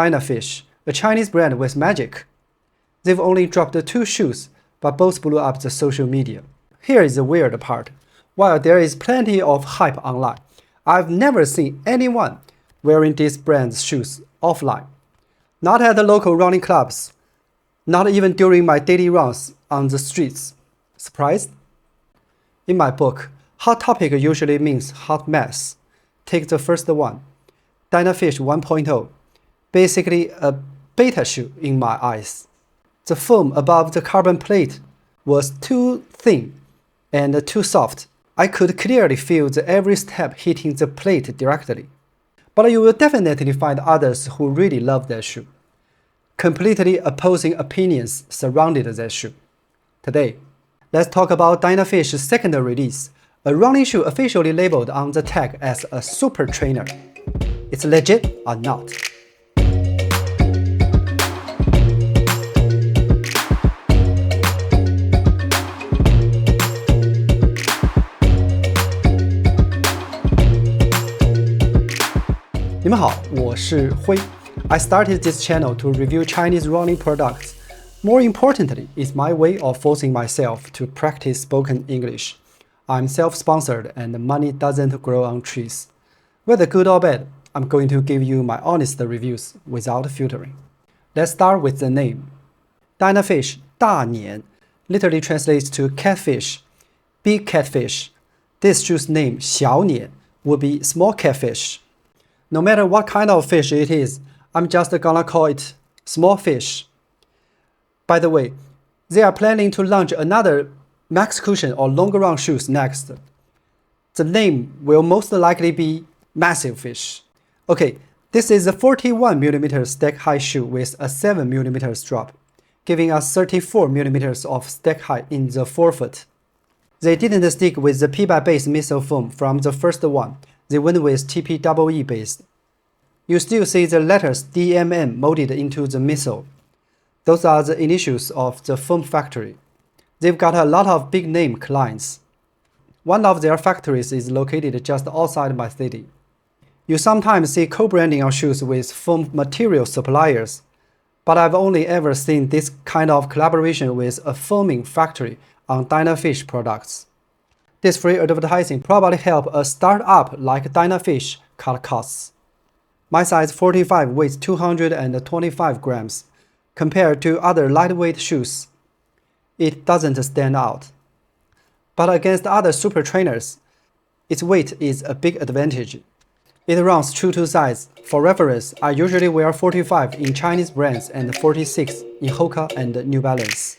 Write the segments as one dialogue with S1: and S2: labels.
S1: Dynafish, a Chinese brand with magic. They've only dropped 2 shoes, but both blew up the social media. Here is the weird part. While there is plenty of hype online, I've never seen anyone wearing this brand's shoes offline. Not at the local running clubs, not even during my daily runs on the streets. Surprised? In my book, hot topic usually means hot mess. Take the first one, Dynafish 1.0, basically a beta shoe in my eyes. The foam above the carbon plate was too thin and too soft. I could clearly feel every step hitting the plate directly. But you will definitely find others who really love that shoe. Completely opposing opinions surrounded that shoe. Today, let's talk about Dynafish's second release, a running shoe officially labeled on the tag as a super trainer. It's legit or not? I started this channel to review Chinese running products. More importantly, it's my way of forcing myself to practice spoken English. I'm self-sponsored and money doesn't grow on trees. Whether good or bad, I'm going to give you my honest reviews without filtering. Let's start with the name. Dynafish, 大年, literally translates to catfish, big catfish. This shoe's name, XiaoNian, would be small catfish. No matter what kind of fish it is, I'm just gonna call it small fish. By the way, they are planning to launch another max cushion or longer run shoes next. The name will most likely be massive fish. Okay, this is a 41mm stack height shoe with a 7mm drop, giving us 34mm of stack height in the forefoot. They didn't stick with the PBA-based midsole foam from the first one. They went with TPEE based. You still see the letters DMM molded into the midsole. Those are the initials of the foam factory. They've got a lot of big name clients. One of their factories is located just outside my city. You sometimes see co-branding on shoes with foam material suppliers, but I've only ever seen this kind of collaboration with a foaming factory on Dynafish products. This free advertising probably helped a startup like Dynafish cut costs. My size 45 weighs 225 grams. Compared to other lightweight shoes, it doesn't stand out. But against other super trainers, its weight is a big advantage. It runs true to size. For reference, I usually wear 45 in Chinese brands and 46 in Hoka and New Balance.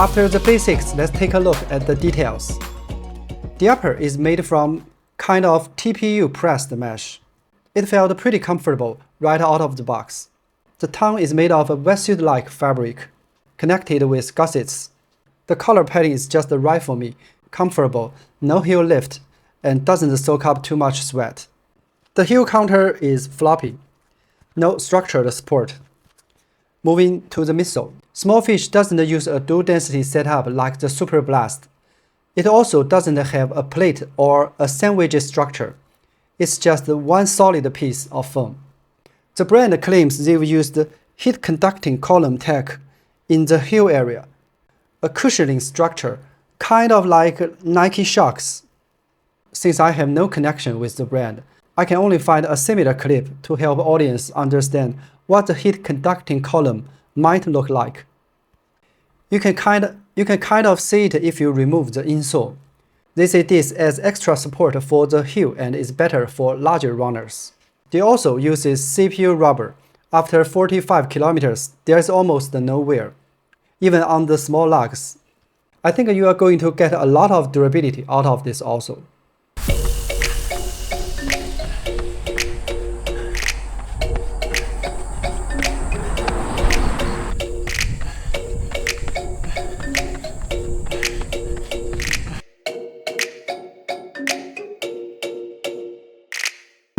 S1: After the basics, let's take a look at the details. The upper is made from kind of TPU pressed mesh. It felt pretty comfortable right out of the box. The tongue is made of a wetsuit-like fabric, connected with gussets. The collar padding is just right for me, comfortable, no heel lift, and doesn't soak up too much sweat. The heel counter is floppy, no structured support. Moving to the midsole. Small fish doesn't use a dual density setup like the Superblast. It also doesn't have a plate or a sandwich structure. It's just one solid piece of foam. The brand claims they've used heat conducting column tech in the heel area, a cushioning structure, kind of like Nike Shocks. Since I have no connection with the brand, I can only find a similar clip to help audience understand what the heat conducting column might look like. You can kind of see it if you remove the insole. They say this adds extra support for the heel and is better for larger runners. They also uses CPU rubber. After 45 kilometers, there's almost no wear, even on the small lugs. I think you are going to get a lot of durability out of this also.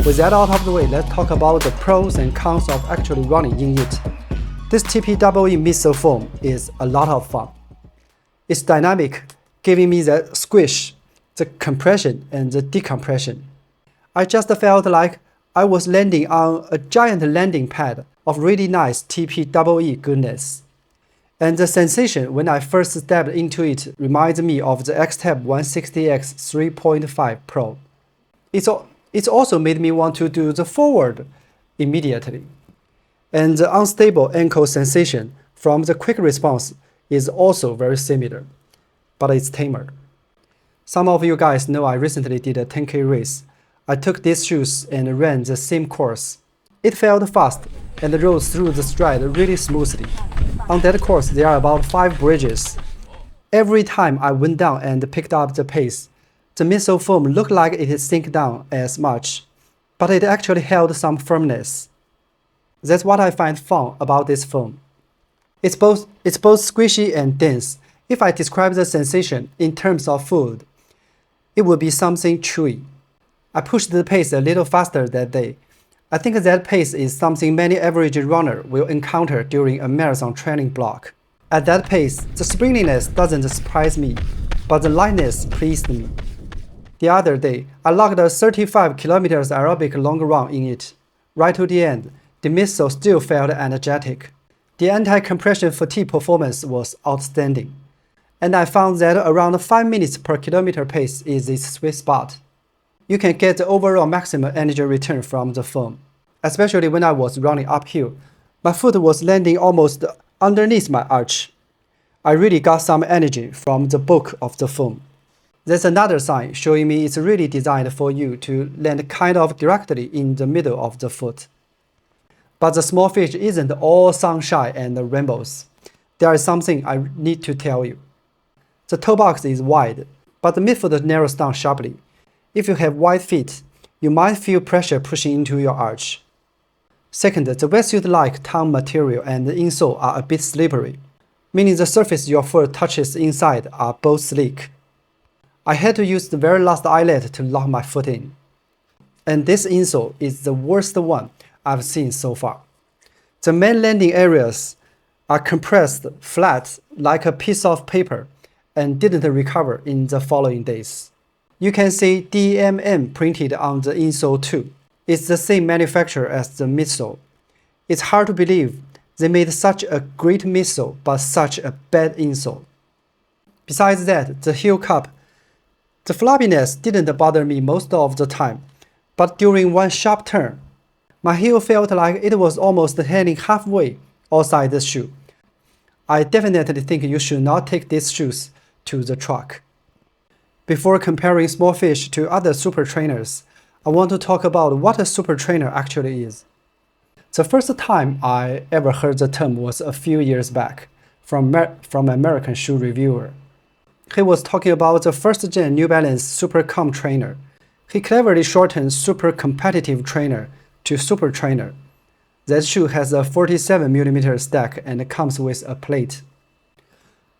S1: With that out of the way, let's talk about the pros and cons of actually running in it. This TPEE midsole foam is a lot of fun. It's dynamic, giving me the squish, the compression, and the decompression. I just felt like I was landing on a giant landing pad of really nice TPEE goodness. And the sensation when I first stepped into it reminds me of the X-Tab 160X 3.5 Pro. It's also made me want to do the forward immediately. And the unstable ankle sensation from the quick response is also very similar, but it's tamer. Some of you guys know I recently did a 10K race. I took these shoes and ran the same course. It felt fast and rose through the stride really smoothly. On that course, there are about 5 bridges. Every time I went down and picked up the pace, the midsole foam looked like it sank down as much, but it actually held some firmness. That's what I find fun about this foam. It's both squishy and dense. If I describe the sensation in terms of food, it would be something chewy. I pushed the pace a little faster that day. I think that pace is something many average runner will encounter during a marathon training block. At that pace, the springiness doesn't surprise me, but the lightness pleased me. The other day, I logged a 35 kilometers aerobic long run in it. Right to the end, the midsole still felt energetic. The anti-compression fatigue performance was outstanding. And I found that around 5 minutes per kilometer pace is its sweet spot. You can get the overall maximum energy return from the foam. Especially when I was running uphill, my foot was landing almost underneath my arch. I really got some energy from the bulk of the foam. That's another sign showing me it's really designed for you to land kind of directly in the middle of the foot. But the small fish isn't all sunshine and rainbows. There is something I need to tell you. The toe box is wide, but the midfoot narrows down sharply. If you have wide feet, you might feel pressure pushing into your arch. Second, the wetsuit-like tongue material and the insole are a bit slippery, meaning the surface your foot touches inside are both slick. I had to use the very last eyelet to lock my foot in. And this insole is the worst one I've seen so far. The main landing areas are compressed flat like a piece of paper and didn't recover in the following days. You can see DMM printed on the insole too. It's the same manufacturer as the midsole. It's hard to believe they made such a great midsole but such a bad insole. Besides that, the heel cup, the floppiness didn't bother me most of the time, but during one sharp turn, my heel felt like it was almost hanging halfway outside the shoe. I definitely think you should not take these shoes to the truck. Before comparing small fish to other super trainers, I want to talk about what a super trainer actually is. The first time I ever heard the term was a few years back from an American shoe reviewer. He was talking about the first-gen New Balance Super Com trainer. He cleverly shortened super competitive trainer to super trainer. That shoe has a 47mm stack and comes with a plate.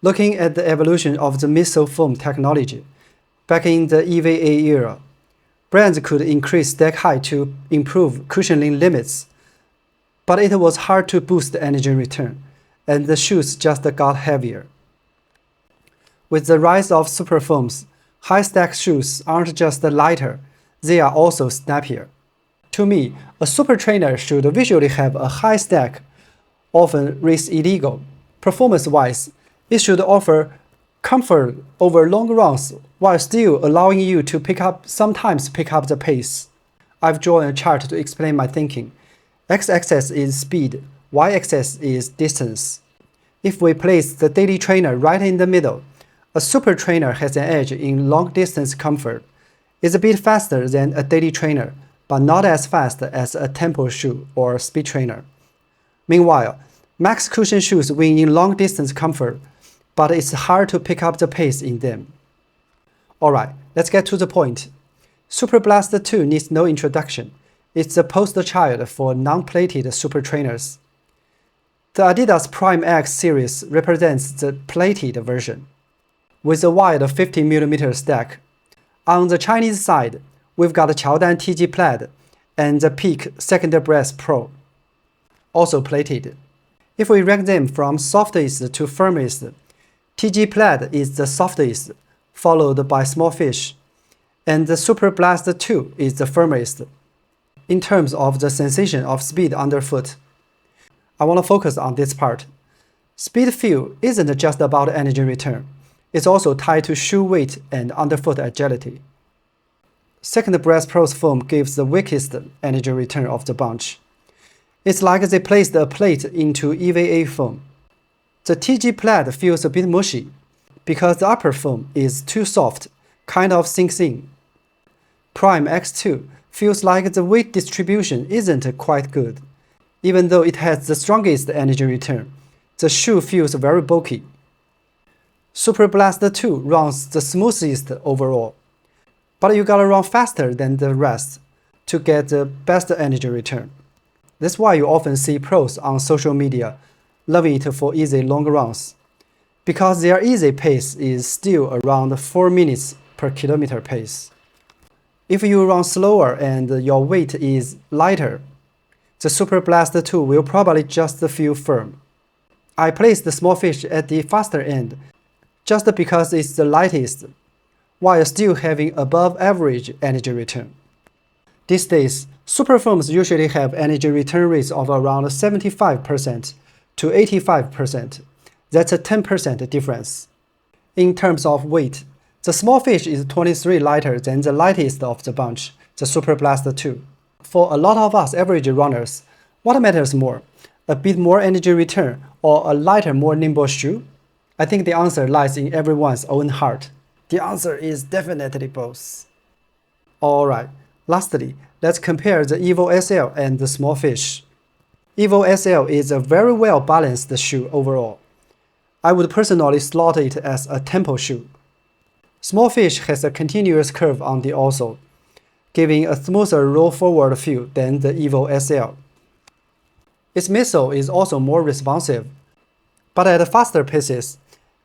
S1: Looking at the evolution of the midsole foam technology, back in the EVA era, brands could increase stack height to improve cushioning limits, but it was hard to boost energy return, and the shoes just got heavier. With the rise of super foams, high-stack shoes aren't just lighter, they are also snappier. To me, a super trainer should visually have a high stack, often race illegal. Performance-wise, it should offer comfort over long runs while still allowing you to sometimes pick up the pace. I've drawn a chart to explain my thinking. X-axis is speed, Y-axis is distance. If we place the daily trainer right in the middle, a super trainer has an edge in long-distance comfort. It's a bit faster than a daily trainer, but not as fast as a tempo shoe or speed trainer. Meanwhile, max cushion shoes win in long-distance comfort, but it's hard to pick up the pace in them. Alright, let's get to the point. Superblast 2 needs no introduction. It's the poster child for non-plated super trainers. The Adidas Prime X series represents the plated version, with a wide 50mm stack. On the Chinese side, we've got Qiaodan TG plaid and the Peak Second Brass Pro, also plated. If we rank them from softest to firmest, TG Plaid is the softest, followed by Small Fish, and the Superblast 2 is the firmest. In terms of the sensation of speed underfoot, I want to focus on this part. Speed feel isn't just about energy return, it's also tied to shoe weight and underfoot agility. Second Brass Pro's foam gives the weakest energy return of the bunch. It's like they placed a plate into EVA foam. The TG Plaid feels a bit mushy because the upper foam is too soft, kind of sinks in. Prime X2 feels like the weight distribution isn't quite good. Even though it has the strongest energy return, the shoe feels very bulky. Superblast 2 runs the smoothest overall, but you gotta run faster than the rest to get the best energy return. That's why you often see pros on social media loving it for easy long runs, because their easy pace is still around 4 minutes per kilometer pace. If you run slower and your weight is lighter, the Superblast 2 will probably just feel firm. I placed the Small Fish at the faster end just because it's the lightest, while still having above average energy return. These days, super foams usually have energy return rates of around 75% to 85%. That's a 10% difference. In terms of weight, the Small Fish is 23 lighter than the lightest of the bunch, the Superblast 2. For a lot of us average runners, what matters more, a bit more energy return or a lighter, more nimble shoe? I think the answer lies in everyone's own heart. The answer is definitely both. Alright, lastly, let's compare the EVO SL and the Small Fish. EVO SL is a very well balanced shoe overall. I would personally slot it as a tempo shoe. Small Fish has a continuous curve on the outsole, giving a smoother roll forward feel than the EVO SL. Its midsole is also more responsive, but at faster paces,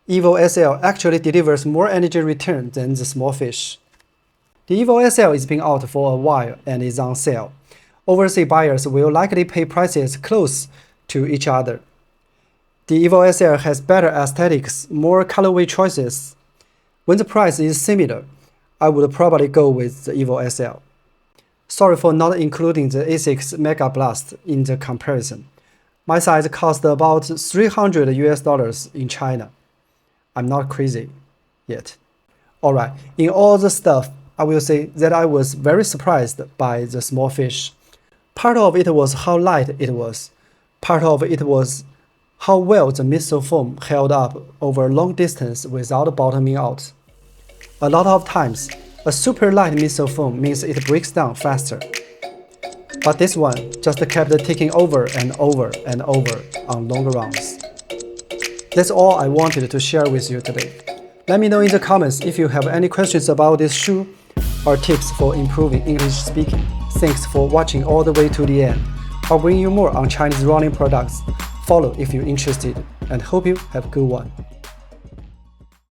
S1: EVO SL actually delivers more energy return than the Small Fish. The EVO SL is been out for a while and is on sale. Overseas buyers will likely pay prices close to each other. The EVO SL has better aesthetics, more colorway choices. When the price is similar, I would probably go with the EVO SL. Sorry for not including the Asics Mega Blast in the comparison. My size cost about $300 in China. I'm not crazy yet. Alright, in all the stuff, I will say that I was very surprised by the Small Fish. Part of it was how light it was. Part of it was how well the midsole foam held up over long distance without bottoming out. A lot of times, a super light midsole foam means it breaks down faster. But this one just kept taking over and over and over on long runs. That's all I wanted to share with you today. Let me know in the comments if you have any questions about this shoe or tips for improving English speaking. Thanks for watching all the way to the end. I'll bring you more on Chinese running products. Follow if you're interested, and hope you have a good one.